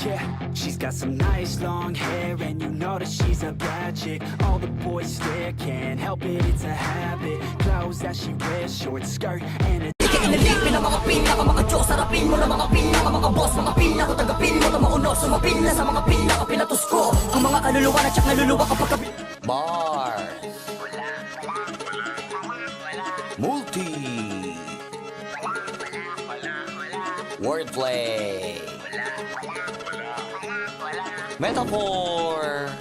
Yeah, she's got some nice long hair, and you know that she's a bad chick. All the boys stare, can't help it, it's a habit. Clothes that she wears, short skirt and a Inalipin ang mga pinaka mga Diyos. Sarapin mo na mga pinaka mga boss. Mga pinaka tagapin mo na maunos. Sumapin na sa mga pinaka pinatus ko. Ang mga kaluluwa na tsak naluluwa kapag kapi Bars Multi Wordplay Metaphor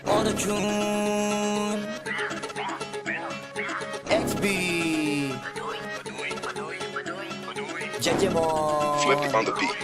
Auto-tune XB Jejemon Flip on the beat.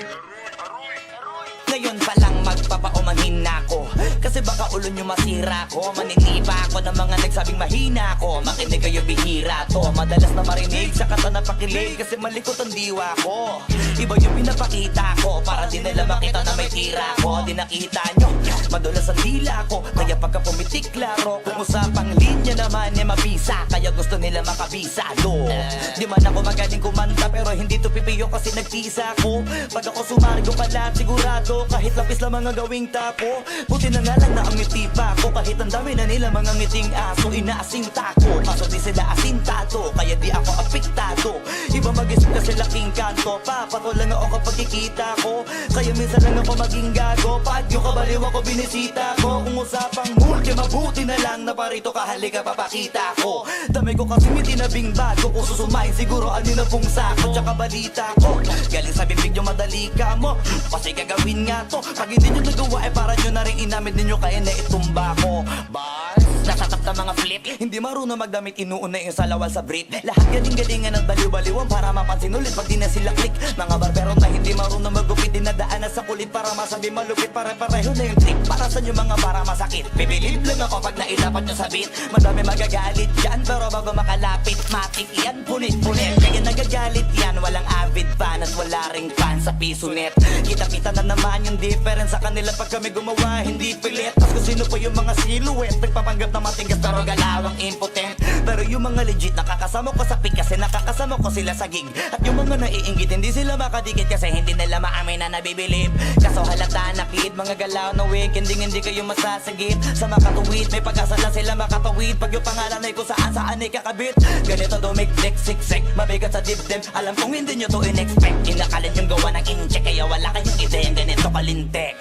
Ngayon pa lang magpapaumanhin na ako. Kasi baka ulo nyo masira ko. Maniniba ako ng mga nagsabing mahina ko. Makinig kayo bihira to. Madalas na marinig sa kata na pakilig. Kasi malikot ang diwa ko. Iba yung pinapakita ko. Para di nila makita na may tira ko. Di nakita nyo, madulas ang dila ko. Kaya pagka pumitik klaro, kung usapang linya naman eh mabisa. Kaya gusto nila makabisa do. Di man ako magaling kumanta, pero hindi to pipiyo kasi nagtisa ko. Pag ako sumargo pala sigurado, kahit lapis lang mga gawing tapo. Buti na nga lang na ang ngiti pa ko. Kahit ang dami na nila mga ngiting aso, inaasinta ko. Kaso di sila asintado, kaya di ako apektado. Iba mag-isip kasi laking kanto. Papato lang ako kapag kikita ko. Kaya minsan lang ako maging gago. Pag yung kabaliw ako binisita ko. Kung usapang multi, mabuti na lang na parito ka, halika papakita ko. Dami ko kasi may tinabing bago. Kung susumain siguro ano na pong sako. Tsaka balita ko, galing sa bibig yung madali ka mo. Kasi gagawin nga to. Pag hindi nyo nagawa ay para nyo na rin inamid ninyo kaya na itumba ko. Bars, nasatap na mga flip. Hindi marunong magdamit, inuuna yung salawal sa brief. Lahat galing-galingan at baliw-baliwan para mapansin ulit pag di na sila click. Mga barbero na hindi marunong magupit, dinadaanan sa kulit para masabi malupit. Pare-pareho na yung trick para sa inyo mga para masakit. Bibilib lang ako pag nailapat nyo sa beat. Madami magagalit dyan pero bago makalapit matik yan, punit-punit. Kaya nagagalit yan, walang avid fan at wala ring fan sa piso net. Kita-kita na naman yung difference sa kanila pag kami gumawa, hindi pilit. Tapos kung sino pa yung mga silhouette, nagpapanggap na matigas pero galawang impotent. Pero yung mga legit nakakasama ko sa pick kasi nakakasama ko sila sa gig. At yung mga naiinggit hindi sila makadikit kasi hindi nila maamin na nabibilib. Kaso halata na kid, mga galaw na wig, hindi kayo masasagip. Sa makatuwid, may pag-asa na sila makatawid. Pag yung pangalan ay kung saan ay kakabit. Ganito dumikdik, siksik, mabigat sa dibdib. Alam kong hindi nyo to in-expect. Inakalit yung gawa ng incheck, kaya wala kayong ideya, ganito kalintek.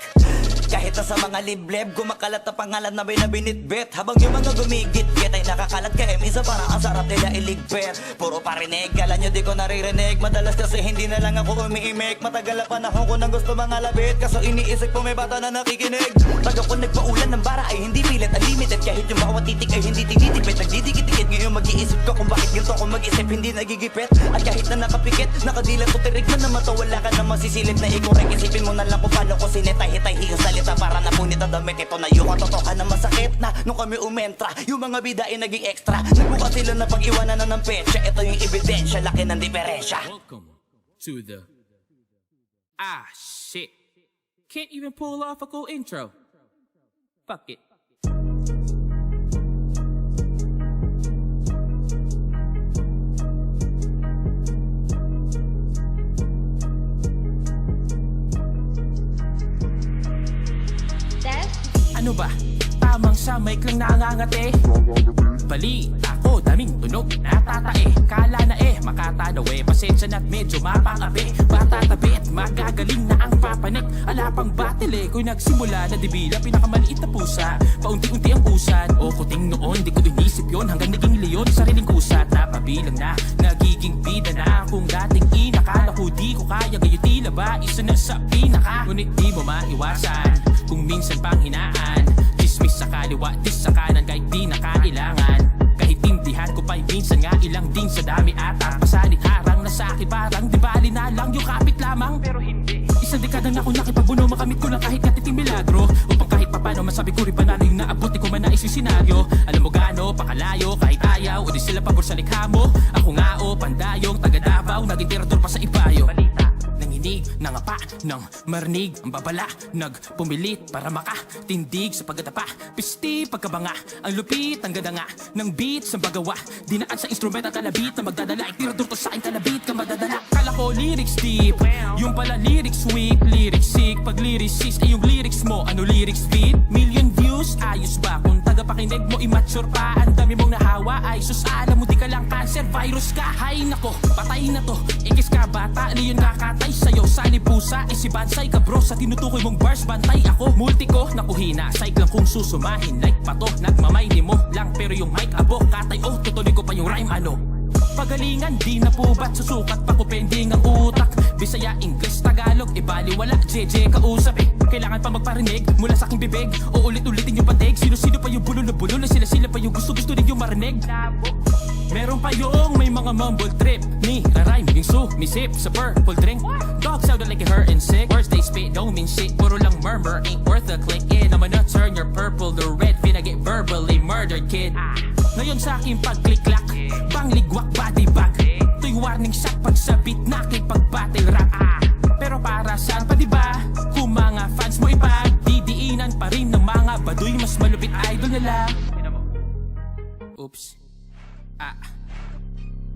Kahit na sa mga libleb, gumakalat na pangalan na may nabinitbit. Habang yung mga gumigit-git ay nakakalat kaya minsan parang ang sarap nila iligpit. Puro parinig, kala nyo di ko naririnig. Madalas kasi hindi na lang ako umiimik. Matagal na panahon ko nang gusto mga labit. Kaso iniisip ko may bata na nakikinig. Pag ako nagpaulan ng bara ay hindi pilit, unlimited. Kahit yung bawat titik ay hindi tinitipid. Nagdidikit-dikit ngayon mag-iisip ko kung bakit ganito ako mag-isip hindi nagigipit. At kahit na nakapikit, nakadilat o tirig man na mata, wala ka na masisilip na ikorek. Isipin mo na lang kung paano ko sinetay-hitay yung salita para napunit ang damit. Ito na yung katotohan na masakit na nung kami umentra. Yung mga bida ay naging extra. Nagbukas sila na pag-iwanan na ng petsa. Ito yung ebidensya, laki ng diferensya. Welcome to the shit. Can't even pull off a cool intro. Fuck it. Ano ba? Tamang samay lang nangangate. Balita ko, daming tunog natatae. Kala na makatanaw pasensya na't medyo mapangabi. Bata tabi at magagaling na ang papanik. Ala pang battle kung nagsimula na dibila pinakamaliit na pusa. Paunti-unti ang usad o kuting noon. Di ko inisip yon hanggang naging leon. Sariling kusat na pabilang na nagiging bida na. Kung dating inakala ko di ko kaya, gayon tila ba isa na sa pinaka. Ngunit di mo maiwasan kung minsan pang hinaan. Dismiss sa kaliwa, dis sa kanan kahit di na kailangan. Kahit tindihan ko pa'y minsan nga ilang din sa dami ata. Pasalit harang na sa'kin parang di bali na lang yung kapit lamang. Pero hindi, isang dekada na ako nakipagbuno, makamit ko lang kahit natiting milagro. Upang kahit papano masabi ko rin panalo yung naabot, di ko man nais yung senaryo. Alam mo gaano, pakalayo, kahit ayaw, o di sila pabor sa likha mo. Ako nga o, pandayong, taga Davao, naging tirador pa sa ibayo. Nanginig Tindig, nangapa, nang marinig ang babala. Nagpumilit para makatindig sa pagkatapa. Pisti, pagkabanga, ang lupit, ang ganda nga ng beat sa bagawa. Dinaan sa instrument at kalabit na magdadala. Itirador to sa akin kalabit ka madadala. Kala ko lyrics deep, yung pala lyrics weak. Lyrics sick, pag lyricist ay yung lyrics mo. Ano lyrics beat? Million views, ayos ba? Kung tagapakinig mo immature pa, ang dami mong nahawa. Ay sus, alam mo di ka lang cancer, virus ka. Hay nako, patay na to. Ikis ka bata, ano yun kakatay sa'yo? Sali pusa, si Bansay ka bro. Sa tinutukoy mong bars, bantay ako. Multi ko, nakuhina, psych lang kung susumahin. Like pato, nagmamayli mo lang. Pero yung mic abo, katay oh, tutuloy ko pa yung rhyme ano. Pagalingan, di na po ba't susukat pa ko pending ang utak. Bisaya, English, Tagalog, ibaliwala, JJ kausap kailangan pa magparinig mula sa aking bibig. O ulit-ulitin yung patig. Sino-sino pa yung bulol na bulol. Sila-sila pa yung gusto-gusto rin yung marinig. Meron pa yung may mga mumble trip. Ni rhyme yung sumisip sa purple drink. Dog sounded like a hurt and sick. Words they spit don't mean shit. Puro lang murmur, ain't worth a click in. I'm gonna turn your purple to red. Finna get verbally murdered, kid. Ngayon sa aking pag-click-clack, pangligwak body bag. Ito'y warning shot pag sabit na aking pag-battle rap. Pero para saan pa diba? Kung mga fans mo ipagdidiinan pa rin ng mga baduy, mas malupit idol nila. Oops.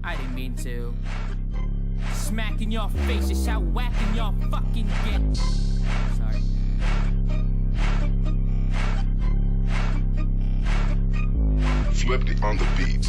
I didn't mean to. Smack in your face is how whacking your fucking get. Sorry. Flipped on the beat.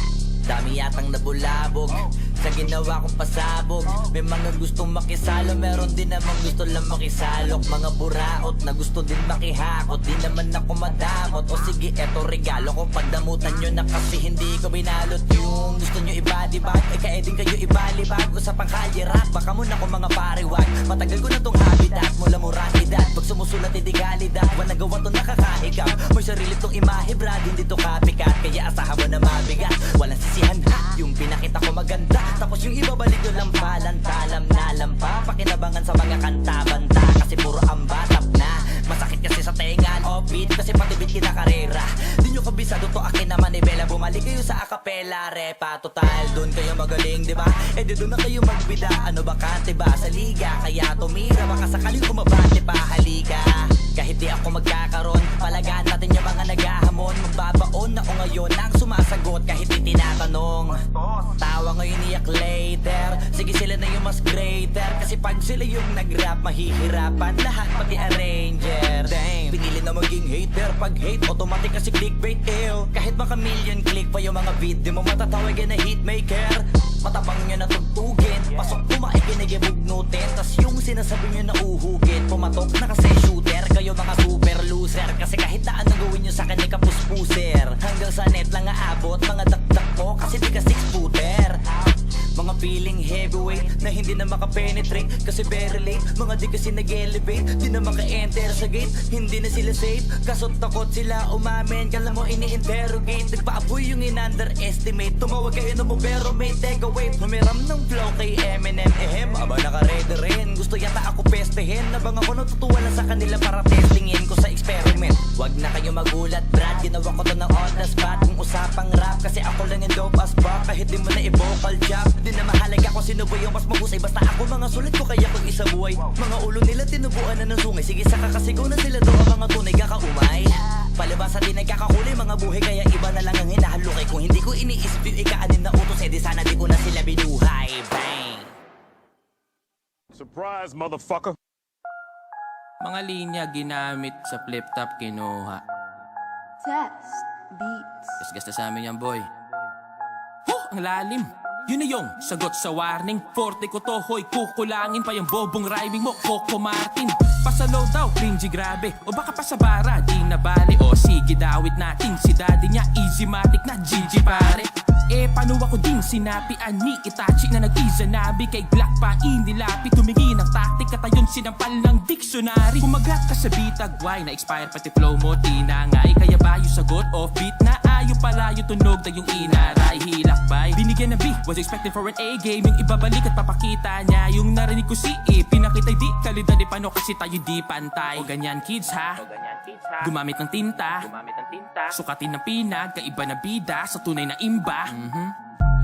Dami yatang nabulabog sa ginawa kong pasabog. May mga gustong makisalo, meron din namang gusto lang makisalok. Mga buraot na gusto din makihakot, di naman ako madamot. O sige, eto regalo ko, pagdamutan nyo na kasi hindi ko binalot. Yung gusto nyo ibadibag, ay kaya din kayo ibalibag. Usapang kalye rap, baka muna ko mga pariwag. Matagal ko na tong habitat, mula moralidad. Pag sumusulat hindi galidad, walang gawa to nakakahigap. May sarili tong imahe brad, hindi to copycat. Kaya asahan mo na mabigat, walang sisihan ha. Yung pinakita ko maganda, tapos yung ibabalik nyo lang palantalam na lampa. Pakinabangan sa mga kanta-banta, kasi puro ambatap na. Masakit kasi sa tengan, offbeat, kasi patibit kinakarera. Di nyo kabisado to akin naman Bella. Bumalik kayo sa acapella, repa. Total, dun kayo magaling, diba? Eh di dun na kayo magbida. Ano bakante ba sa liga? Kaya tumira, baka sakaling kumabate pa, halika. Kahit di ako magkakaroon, palagaan natin yung mga naghahamon. Magbabaon ako ngayon ang sumasagot kahit di tinatanong. Tawa ngayon iyak later, sige sila na yung mas greater. Kasi pag sila yung nag-rap, mahihirapan lahat pati arranger. Damn, pinili na maging hater. Pag hate, automatic kasi clickbait ill. Kahit baka million click pa yung mga video mo, matatawagin na hitmaker. Matabang nyo na tugtugin, pasok kumaikinig ibugnutin. Tas yung sinasabi nyo na uhugin, pumatok na kasi shooter. Kayo mga super loser, kasi kahit na anong gawin nyo sa akin ay kapuspuser. Hanggang sa net lang aabot, mga dakdak ko, kasi di ka 6-footer. Mga feeling heavyweight na hindi na makapenetrate, kasi very late. Mga di kasi nag-elevate, di na maka-enter sa gate. Hindi na sila safe, kaso takot sila umamin. Kala mo ini-interrogate, nagpaaboy yung in-underestimate. Tumawag kayo na mo pero may take away. Humiram ng flow kay Eminem, aba naka-ready rin. Gusto yata ako pestehin, nabang ako natutuwa lang sa kanila para testingin ko sa experiment. Wag na kayo magulat brad, ginawa ko to ng on the spot. Kung usapang rap, kasi ako lang yung dope as fuck. Kahit di mo na i-vocal job, di na mahalaga kung sino ba yung mas mahusay. Basta ako mga sulit ko kaya kung isa buhay. Mga ulo nila tinubuan na ng sungay, sige saka kasigaw na sila doon ang mga tunay kakaumay. Palabasa di nagkakahuli mga buhay, kaya iba na lang ang hinahalukay. Kung hindi ko iniisip yung ikaanin na utos, eh di sana di ko na sila binuhay. Bang! Surprise, motherfucker. Mga linya ginamit sa flip-top kinuha. Test beats. Gasgas na sa amin yan boy. Ang lalim. Yun na yung sagot sa warning. Forte ko to, hoy, kukulangin pa yung bobong rhyming mo, Coco Martin. Pasalaw daw, cringy grabe. O baka pa sa bara, di na bali. O sige, dawit natin. Si daddy niya, easy matic na Gigi pare. Eh, paano ako din sinapian ni Itachi na nag-izanabi kay Glock pa inilapi. Tumingin ang taktik at ayon sinampal ng dictionary. Kumagat ka sa bitag, why na-expire pati flow mo, tinangay. Kaya ba yung sagot off-beat na ayo pala yung tunog na yung inaray. Hilakbay, binigyan ng B, was expecting for an A game. Yung ibabalik at papakita niya yung narinig ko si E. Pinakita'y di kalidad, di paano kasi tayo di pantay. O ganyan kids ha, gumamit ng tinta, sukatin ng pinag, kaiba na bida sa tunay na imba.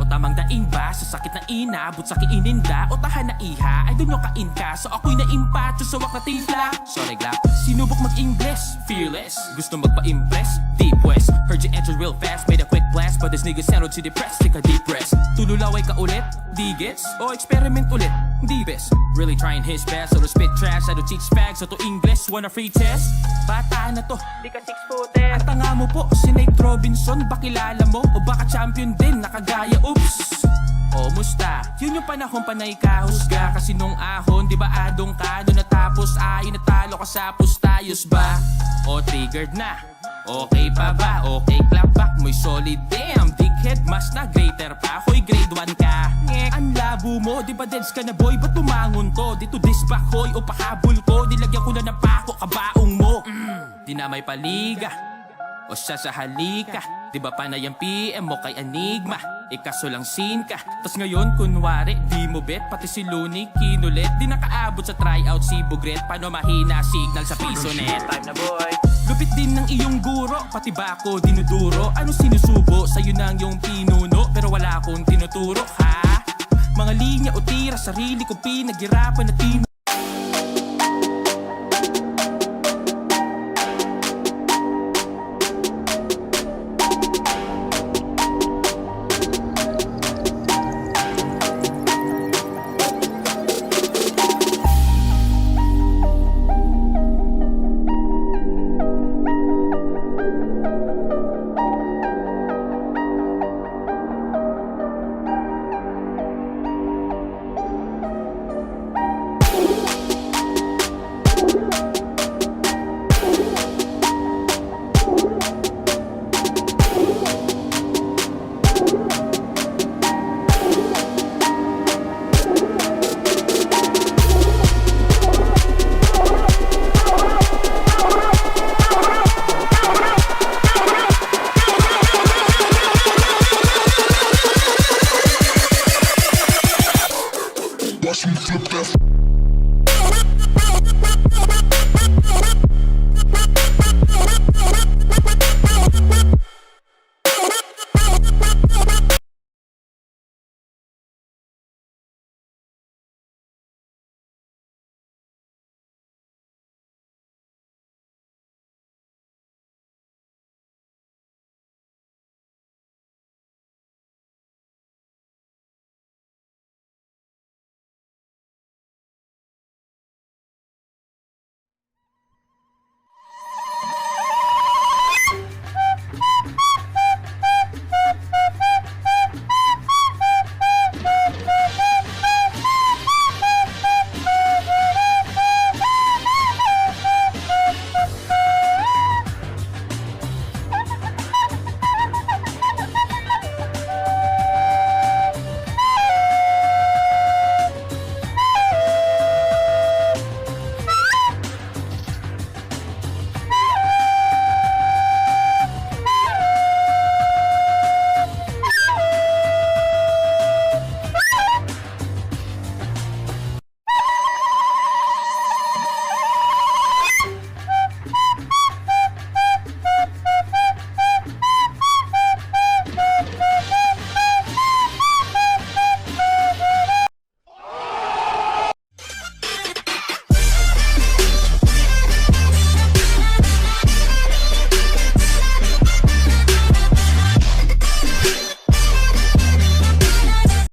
O tamang daing ba? Sa sakit na inabot sa kiininda o tahan na iha ay doon yung kain ka. So ako'y naimpatyo sa wak na timpla. Sorry glap, sinubok mag-Ingles, fearless. Gusto magpa-impress, deep west. Heard you entered real fast, made a quick blast. But this nigga sounded too depressed, take a deep rest. Tululaway ka ulit, di gets? O experiment ulit, di best. Really trying his best, so to spit trash. I do teach fags, so to English, wanna free test? Bata na to, di ka 6-footer. Ang tanga mo po, si Nate Robinson, bakilala mo? O baka champion din, nakagaya, oops. O musta? Yun yung panahon pa na ikahusga. Kasi nung ahon, di ba adong ka? Doon natapos ay natalo ka sa pustayos ba? O triggered na? Okay pa ba? Okay clap back mo'y solid. Damn, dickhead, mas na greater pa. Hoy, grade 1 ka. Ngek, ang labo mo, di ba deads ka na boy? Ba't tumangon to? Dito disback hoy o pahabol ko. Dilagyan ko na ng pako, kabaong mo. Di na may paliga o siya sa halika. Di ba panay ang PM mo kay Enigma? Ikaso lang scene ka. Tas ngayon kunwari di mo bet. Pati si Looney kinulit. Di nakaabot sa tryout si Bugret. Paano mahina signal sa piso net? Time na boy. Lupit din ng iyong guro. Pati ba ako dinuduro? Ano sinusubo? Sa'yo na ang iyong pinuno. Pero wala akong tinuturo ha. Mga linya o tira, sarili ko pinaghirapan na tino. Watch me flip that.